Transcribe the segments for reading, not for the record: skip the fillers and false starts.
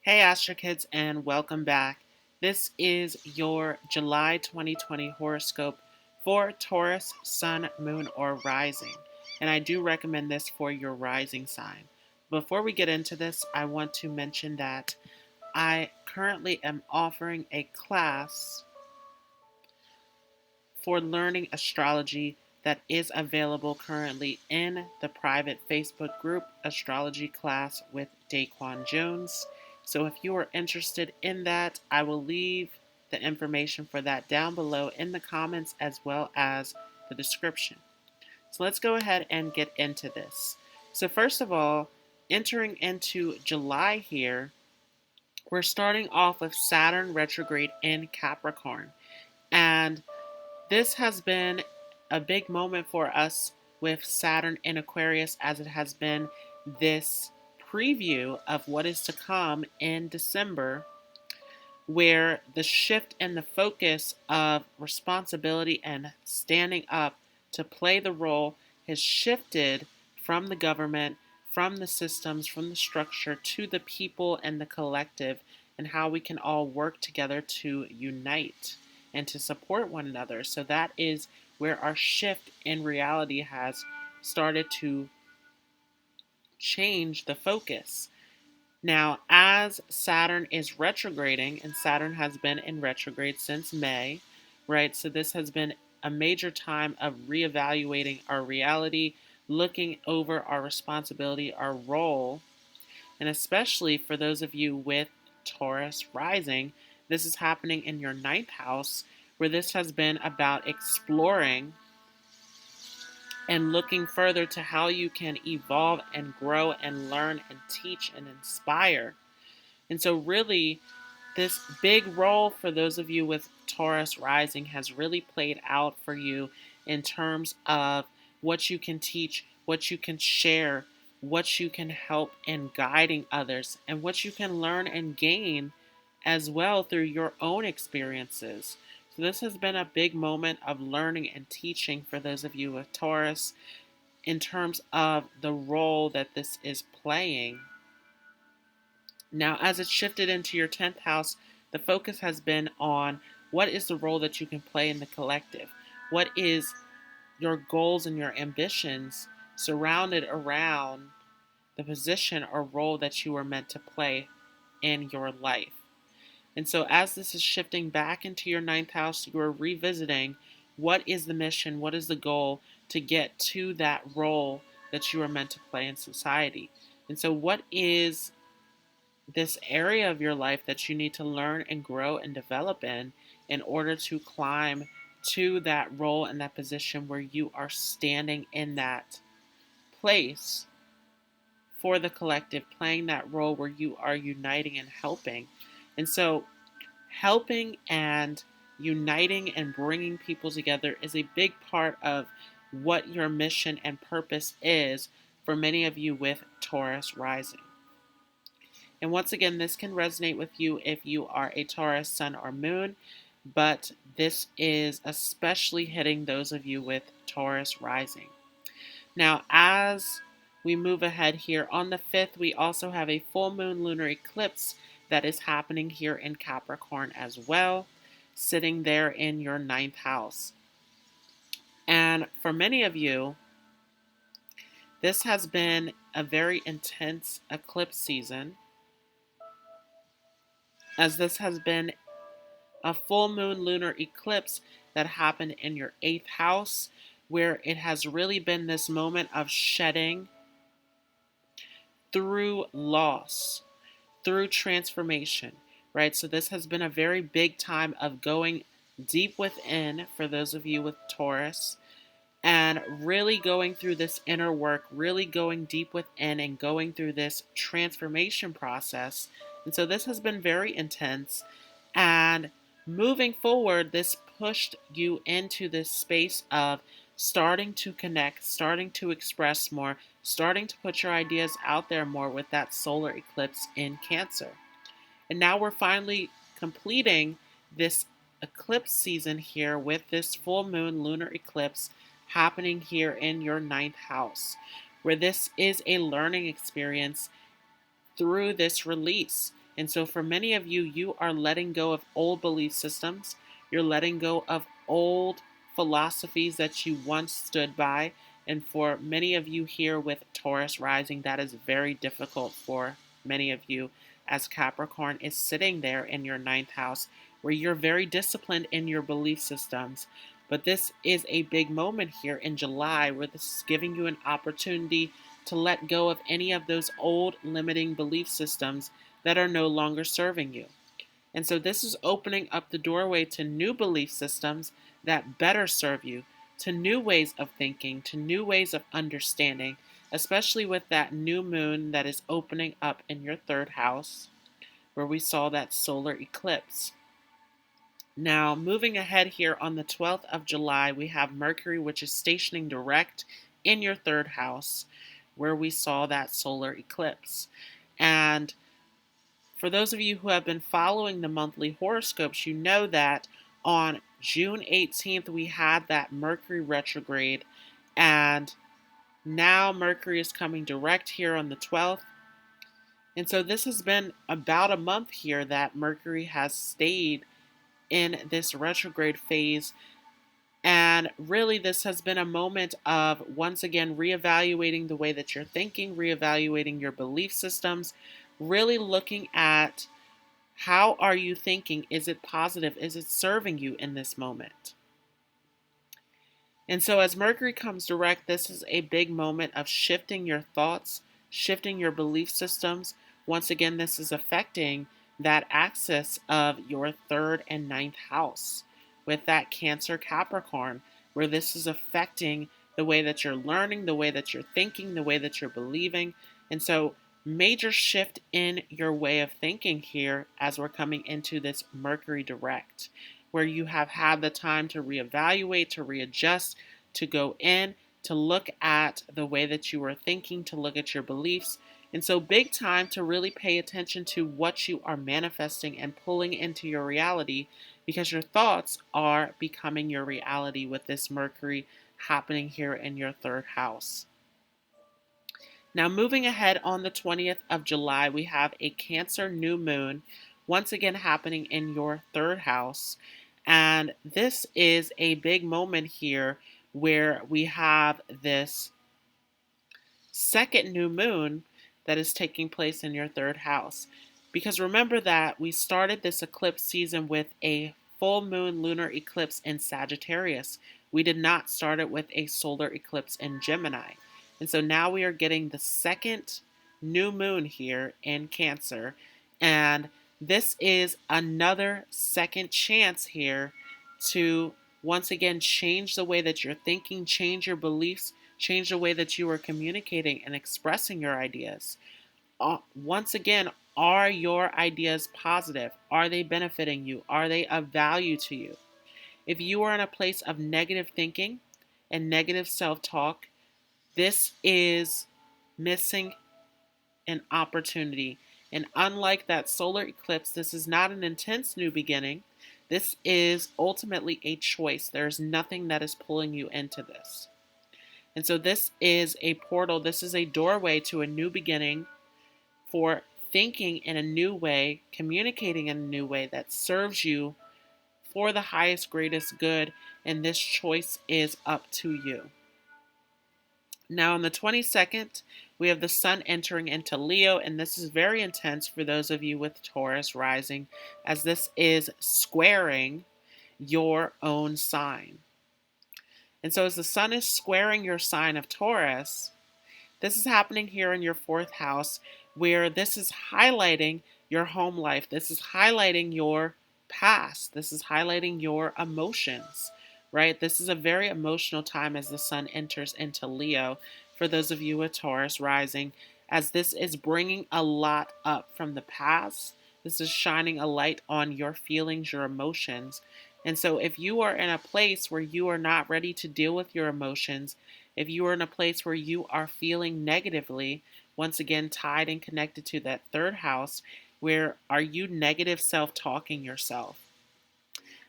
Hey Astro Kids, and welcome back. This is your July 2020 horoscope for Taurus, Sun, Moon, or Rising. And I do recommend this for your rising sign. Before we get into this, I want to mention that I currently am offering a class for learning astrology that is available currently in the private Facebook group Astrology Class with Daquan Jones. So if you are interested in that, I will leave the information for that down below in the comments as well as the description. So let's go ahead and get into this. So first of all, entering into July here, we're starting off with Saturn retrograde in Capricorn. And this has been a big moment for us with Saturn in Aquarius, as it has been this preview of what is to come in December, where the shift and the focus of responsibility and standing up to play the role has shifted from the government, from the systems, from the structure to the people and the collective, and how we can all work together to unite and to support one another. So that is where our shift in reality has started to change the focus. Now, as Saturn is retrograding, and Saturn has been in retrograde since May, right? So this has been a major time of reevaluating our reality, looking over our responsibility, our role, and especially for those of you with Taurus rising, this is happening in your ninth house, where this has been about exploring and looking further to how you can evolve and grow and learn and teach and inspire. And so, really, this big role for those of you with Taurus rising has really played out for you in terms of what you can teach, what you can share, what you can help in guiding others, and what you can learn and gain as well through your own experiences. So, this has been a big moment of learning and teaching for those of you with Taurus in terms of the role that this is playing. Now, as it's shifted into your 10th house, the focus has been on what is the role that you can play in the collective? What is your goals and your ambitions surrounded around the position or role that you were meant to play in your life? And so, as this is shifting back into your ninth house, you are revisiting what is the mission, what is the goal to get to that role that you are meant to play in society. And so, what is this area of your life that you need to learn and grow and develop in order to climb to that role and that position where you are standing in that place for the collective, playing that role where you are uniting and helping. And so, helping and uniting and bringing people together is a big part of what your mission and purpose is for many of you with Taurus rising. And once again, this can resonate with you if you are a Taurus sun or moon, but this is especially hitting those of you with Taurus rising. Now, as we move ahead here, on the 5th, we also have a full moon lunar eclipse that is happening here in Capricorn as well, sitting there in your ninth house. And for many of you, this has been a very intense eclipse season, as this has been a full moon lunar eclipse that happened in your 8th house, where it has really been this moment of shedding through loss, through transformation, right? So this has been a very big time of going deep within for those of you with Taurus, and really going through this inner work, really going deep within and going through this transformation process. And so this has been very intense. And moving forward, this pushed you into this space of starting to connect, starting to express more, starting to put your ideas out there more with that solar eclipse in Cancer. And now we're finally completing this eclipse season here with this full moon lunar eclipse happening here in your ninth house, where this is a learning experience through this release. And so for many of you, you are letting go of old belief systems. You're letting go of old philosophies that you once stood by. And for many of you here with Taurus rising, that is very difficult for many of you, as Capricorn is sitting there in your ninth house where you're very disciplined in your belief systems. But this is a big moment here in July where this is giving you an opportunity to let go of any of those old limiting belief systems that are no longer serving you. And so this is opening up the doorway to new belief systems that better serve you, to new ways of thinking, to new ways of understanding, especially with that new moon that is opening up in your third house, where we saw that solar eclipse. Now, moving ahead here on the 12th of July, we have Mercury, which is stationing direct in your third house, where we saw that solar eclipse. And for those of you who have been following the monthly horoscopes, you know that on June 18th, we had that Mercury retrograde, and now Mercury is coming direct here on the 12th. And so this has been about a month here that Mercury has stayed in this retrograde phase. And really, this has been a moment of, once again, reevaluating the way that you're thinking, reevaluating your belief systems, really looking at how are you thinking? Is it positive? Is it serving you in this moment? And so as Mercury comes direct, this is a big moment of shifting your thoughts, shifting your belief systems. Once again, this is affecting that axis of your third and ninth house with that Cancer Capricorn, where this is affecting the way that you're learning, the way that you're thinking, the way that you're believing. And so major shift in your way of thinking here as we're coming into this Mercury direct, where you have had the time to reevaluate, to readjust, to go in, to look at the way that you are thinking, to look at your beliefs. And so big time to really pay attention to what you are manifesting and pulling into your reality, because your thoughts are becoming your reality with this Mercury happening here in your third house. Now, moving ahead on the 20th of July, we have a Cancer new moon, once again happening in your third house. And this is a big moment here where we have this second new moon that is taking place in your third house. Because remember that we started this eclipse season with a full moon lunar eclipse in Sagittarius. We did not start it with a solar eclipse in Gemini. And so now we are getting the second new moon here in Cancer. And this is another second chance here to once again change the way that you're thinking, change your beliefs, change the way that you are communicating and expressing your ideas. Once again, are your ideas positive? Are they benefiting you? Are they of value to you? If you are in a place of negative thinking and negative self-talk, this is missing an opportunity. And unlike that solar eclipse, this is not an intense new beginning. This is ultimately a choice. There's nothing that is pulling you into this. And so this is a portal. This is a doorway to a new beginning for thinking in a new way, communicating in a new way that serves you for the highest, greatest good. And this choice is up to you. Now on the 22nd, we have the Sun entering into Leo, and this is very intense for those of you with Taurus rising, as this is squaring your own sign. And so as the Sun is squaring your sign of Taurus, this is happening here in your fourth house, where this is highlighting your home life. This is highlighting your past. This is highlighting your emotions, right? This is a very emotional time as the Sun enters into Leo for those of you with Taurus rising, as this is bringing a lot up from the past. This is shining a light on your feelings, your emotions. And so if you are in a place where you are not ready to deal with your emotions, if you are in a place where you are feeling negatively, once again tied and connected to that third house, where are you negative self-talking yourself?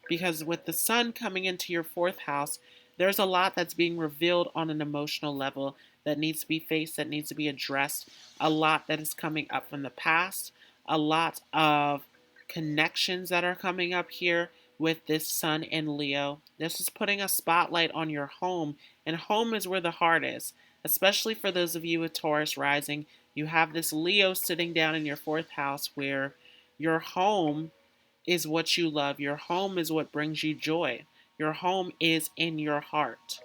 Because with the Sun coming into your fourth house, there's a lot that's being revealed on an emotional level that needs to be faced, that needs to be addressed. A lot that is coming up from the past, a lot of connections that are coming up here with this Sun in Leo. This is putting a spotlight on your home, and home is where the heart is, especially for those of you with Taurus rising. You have this Leo sitting down in your fourth house where your home is what you love. Your home is what brings you joy. Your home is in your heart,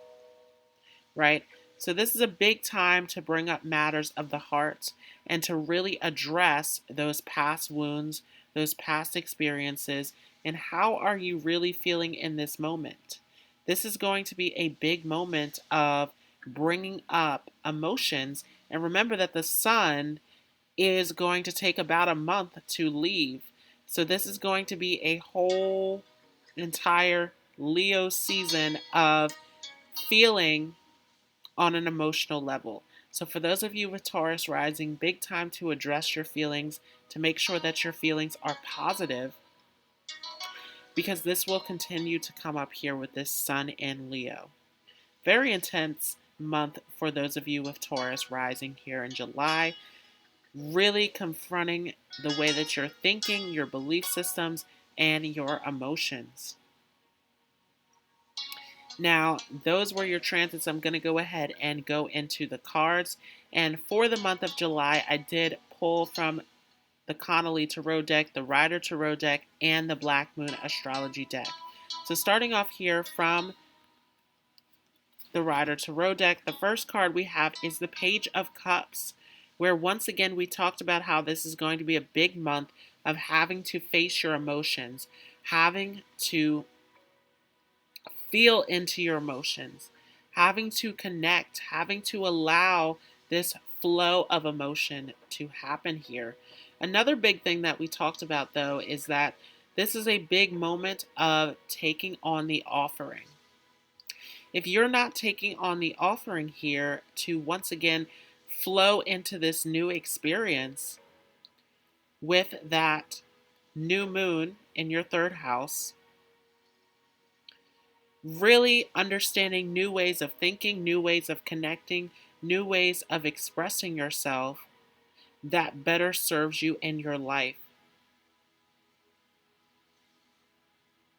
right? So this is a big time to bring up matters of the heart and to really address those past wounds, those past experiences, and how are you really feeling in this moment. This is going to be a big moment of bringing up emotions. And remember that the sun is going to take about a month to leave. So this is going to be a whole entire Leo season of feeling on an emotional level. So for those of you with Taurus rising, big time to address your feelings, to make sure that your feelings are positive, because this will continue to come up here with this Sun in Leo. Very intense month for those of you with Taurus rising here in July, really confronting the way that you're thinking, your belief systems, and your emotions. Now, those were your transits. I'm going to go ahead and go into the cards. And for the month of July, I did pull from the Connolly Tarot deck, the Rider Tarot deck, and the Black Moon Astrology deck. So starting off here from the Rider Tarot deck, the first card we have is the Page of Cups, where once again we talked about how this is going to be a big month of having to face your emotions, having to feel into your emotions, having to connect, having to allow this flow of emotion to happen here. Another big thing that we talked about, though, is that this is a big moment of taking on the offering. If you're not taking on the offering here to once again flow into this new experience with that new moon in your third house, really understanding new ways of thinking, new ways of connecting, new ways of expressing yourself that better serves you in your life,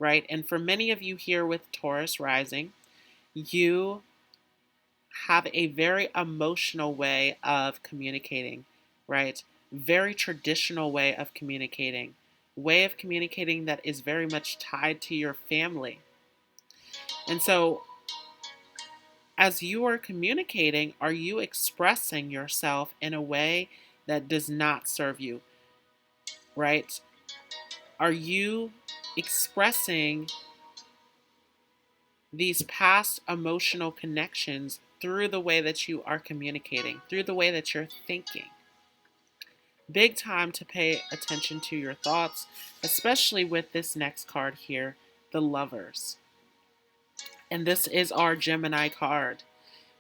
right? And for many of you here with Taurus rising, you have a very emotional way of communicating, right? Very traditional way of communicating that is very much tied to your family. And so as you are communicating, are you expressing yourself in a way that does not serve you, right? Are you expressing these past emotional connections through the way that you are communicating, through the way that you're thinking? Big time to pay attention to your thoughts, especially with this next card here, the Lovers. And this is our Gemini card.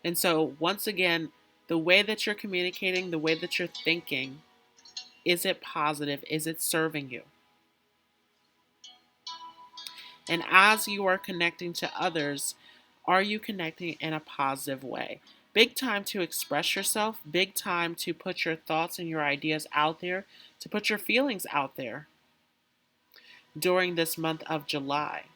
And so, once again, the way that you're communicating, the way that you're thinking, is it positive? Is it serving you? And as you are connecting to others, are you connecting in a positive way? Big time to express yourself, big time to put your thoughts and your ideas out there, to put your feelings out there during this month of July.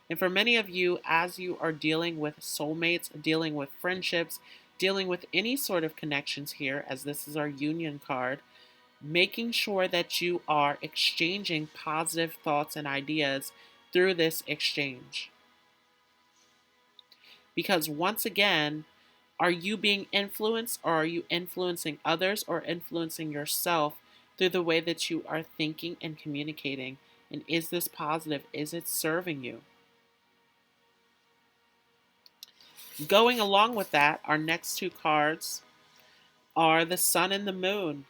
And for many of you, as you are dealing with soulmates, dealing with friendships, dealing with any sort of connections here, as this is our Union card, making sure that you are exchanging positive thoughts and ideas through this exchange. Because once again, are you being influenced, or are you influencing others or influencing yourself through the way that you are thinking and communicating? And is this positive? Is it serving you? Going along with that, our next two cards are the Sun and the Moon.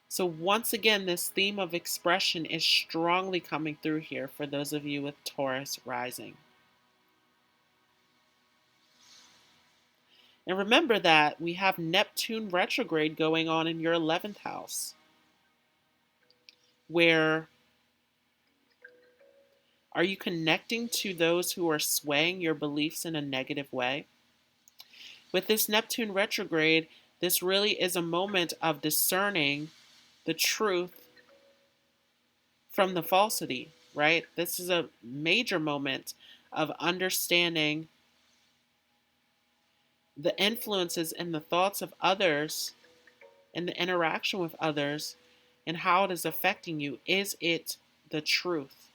So once again, this theme of expression is strongly coming through here for those of you with Taurus rising. And remember that we have Neptune retrograde going on in your 11th house, where are you connecting to those who are swaying your beliefs in a negative way? With this Neptune retrograde, This really is a moment of discerning the truth from the falsity, right? This is a major moment of understanding the influences and the thoughts of others and the interaction with others and how it is affecting you. Is it the truth?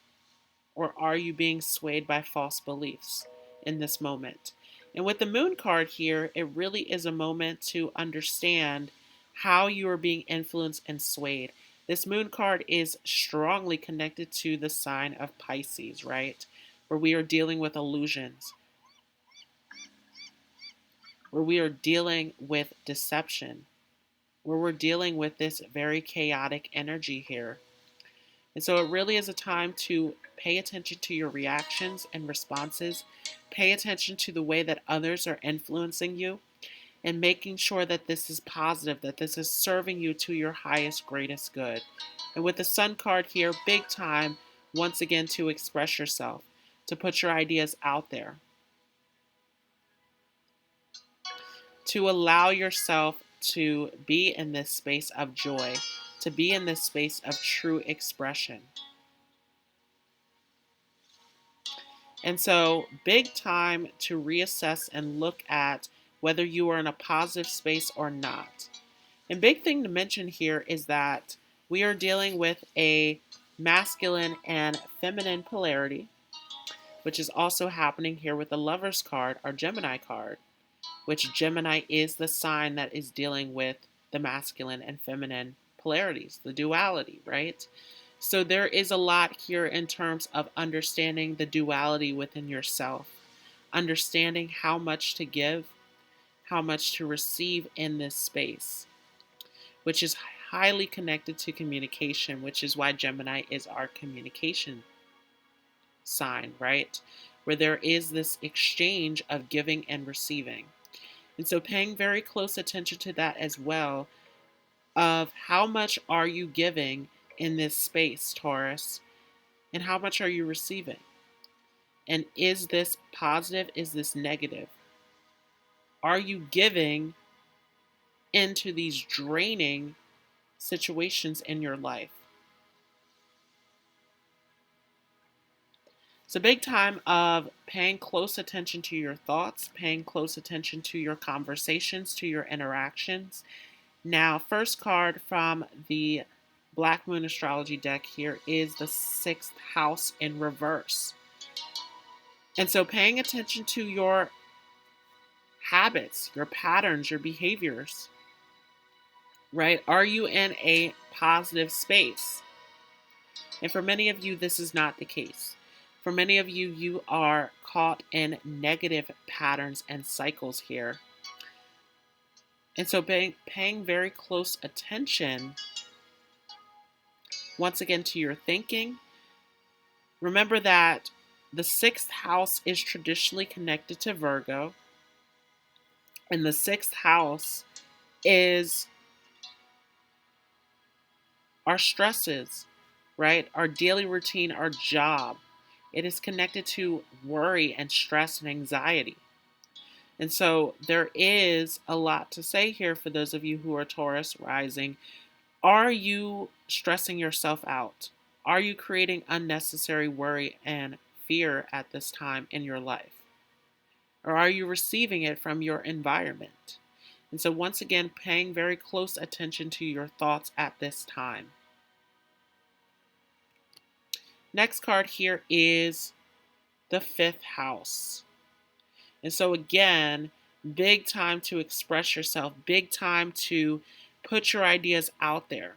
Or are you being swayed by false beliefs in this moment? And with the moon card here, it really is a moment to understand how you are being influenced and swayed. This moon card is strongly connected to the sign of Pisces, right? Where we are dealing with illusions, where we are dealing with deception, where we're dealing with this very chaotic energy here. And so it really is a time to pay attention to your reactions and responses, pay attention to the way that others are influencing you, and making sure that this is positive, that this is serving you to your highest, greatest good. And with the Sun card here, big time, once again, to express yourself, to put your ideas out there, to allow yourself to be in this space of joy, to be in this space of true expression. And so, big time to reassess and look at whether you are in a positive space or not. And big thing to mention here is that we are dealing with a masculine and feminine polarity, which is also happening here with the Lovers card, our Gemini card, which Gemini is the sign that is dealing with the masculine and feminine polarities, the duality, right? So there is a lot here in terms of understanding the duality within yourself, understanding how much to give, how much to receive in this space, which is highly connected to communication, which is why Gemini is our communication sign, right? Where there is this exchange of giving and receiving. And so paying very close attention to that as well, of how much are you giving in this space, Taurus, and how much are you receiving? And is this positive? Is this negative? Are you giving into these draining situations in your life? It's a big time of paying close attention to your thoughts, paying close attention to your conversations, to your interactions. Now, first card from the Black Moon Astrology deck here is the 6th house in reverse. And so paying attention to your habits, your patterns, your behaviors, right? Are you in a positive space? And for many of you, this is not the case. For many of you, you are caught in negative patterns and cycles here. And so paying very close attention, once again, to your thinking. Remember that the 6th house is traditionally connected to Virgo. And the 6th house is our stresses, right? Our daily routine, our job. It is connected to worry and stress and anxiety. And so there is a lot to say here for those of you who are Taurus rising. Are you stressing yourself out? Are you creating unnecessary worry and fear at this time in your life? Or are you receiving it from your environment? And so once again, paying very close attention to your thoughts at this time. Next card here is the 5th house. And so again, big time to express yourself, big time to put your ideas out there.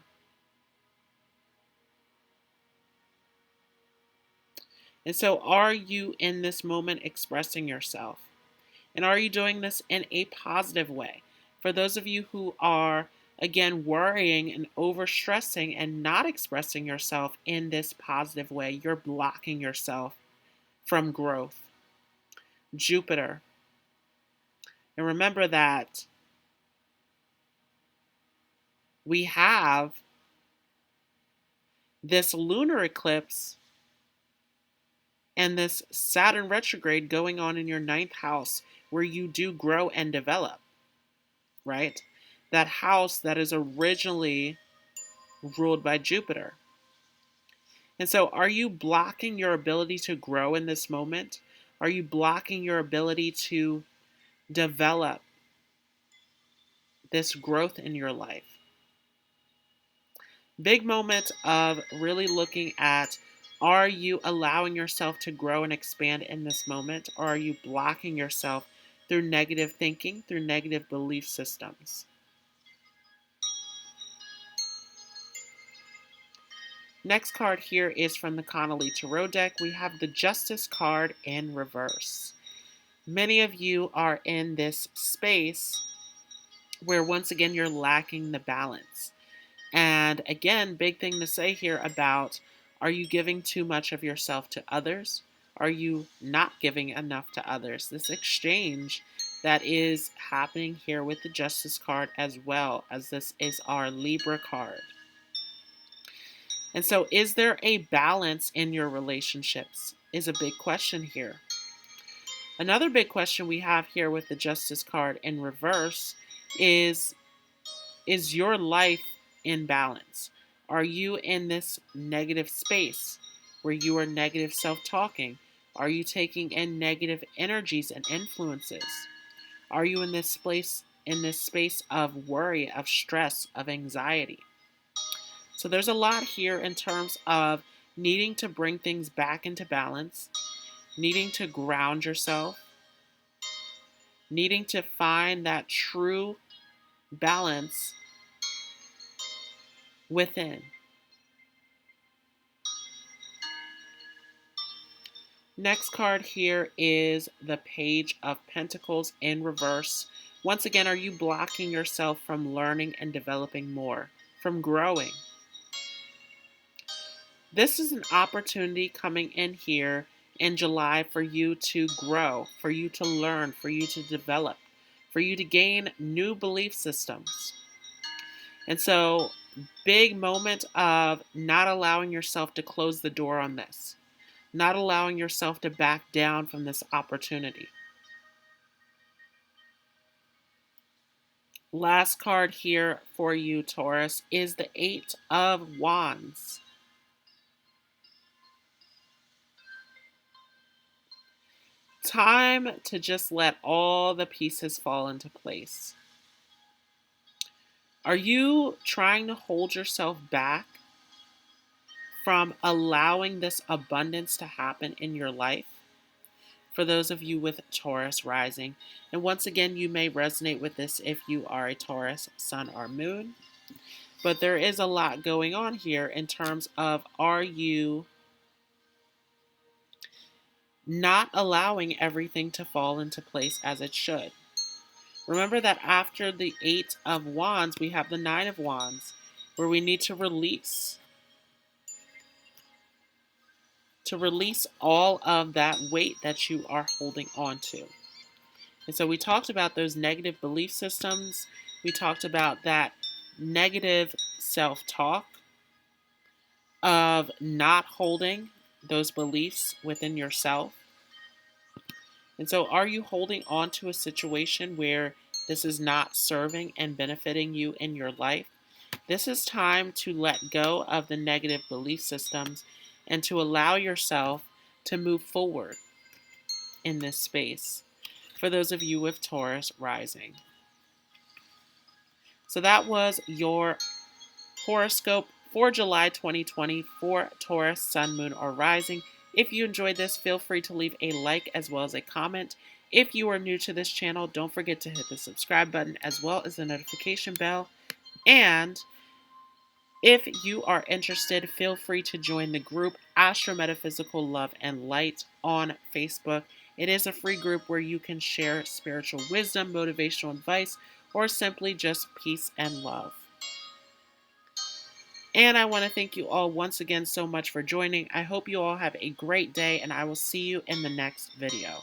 And so are you in this moment expressing yourself? And are you doing this in a positive way? For those of you who are, again, worrying and overstressing and not expressing yourself in this positive way, you're blocking yourself from growth. Jupiter. And remember that we have this lunar eclipse and this Saturn retrograde going on in your 9th house where you do grow and develop, right? that house that is originally ruled by Jupiter. And so, are you blocking your ability to grow in this moment? Are you blocking your ability to develop this growth in your life? Big moment of really looking at, are you allowing yourself to grow and expand in this moment, or are you blocking yourself through negative thinking, through negative belief systems? Next card here is from the Connolly Tarot deck. We have the Justice card in reverse. Many of you are in this space where once again you're lacking the balance. And again, big thing to say here about, are you giving too much of yourself to others? Are you not giving enough to others? This exchange that is happening here with the Justice card, as well as this is our Libra card. And so, is there a balance in your relationships? Is a big question here. Another big question we have here with the Justice card in reverse is your life in balance? Are you in this negative space where you are negative self-talking? Are you taking in negative energies and influences? Are you in this space of worry, of stress, of anxiety? So there's a lot here in terms of needing to bring things back into balance, needing to ground yourself, needing to find that true balance within. Next card here is the Page of Pentacles in reverse. Once again, are you blocking yourself from learning and developing more, from growing? This is an opportunity coming in here in July for you to grow, for you to learn, for you to develop, for you to gain new belief systems. And so, big moment of not allowing yourself to close the door on this, not allowing yourself to back down from this opportunity. Last card here for you, Taurus, is the Eight of Wands. Time to just let all the pieces fall into place. Are you trying to hold yourself back from allowing this abundance to happen in your life? For those of you with Taurus rising, and once again, you may resonate with this if you are a Taurus sun or moon, but there is a lot going on here in terms of, are you not allowing everything to fall into place as it should? Remember that after the Eight of Wands, we have the Nine of Wands, where we need to release all of that weight that you are holding on to. And so we talked about those negative belief systems. We talked about that negative self-talk of not holding those beliefs within yourself. And so, are you holding on to a situation where this is not serving and benefiting you in your life? This is time to let go of the negative belief systems and to allow yourself to move forward in this space. For those of you with Taurus rising. So that was your horoscope for July 2020 for Taurus, Sun, Moon, or Rising. If you enjoyed this, feel free to leave a like as well as a comment. If you are new to this channel, don't forget to hit the subscribe button as well as the notification bell. And if you are interested, feel free to join the group Astrometaphysical Love and Light on Facebook. It is a free group where you can share spiritual wisdom, motivational advice, or simply just peace and love. And I want to thank you all once again so much for joining. I hope you all have a great day, and I will see you in the next video.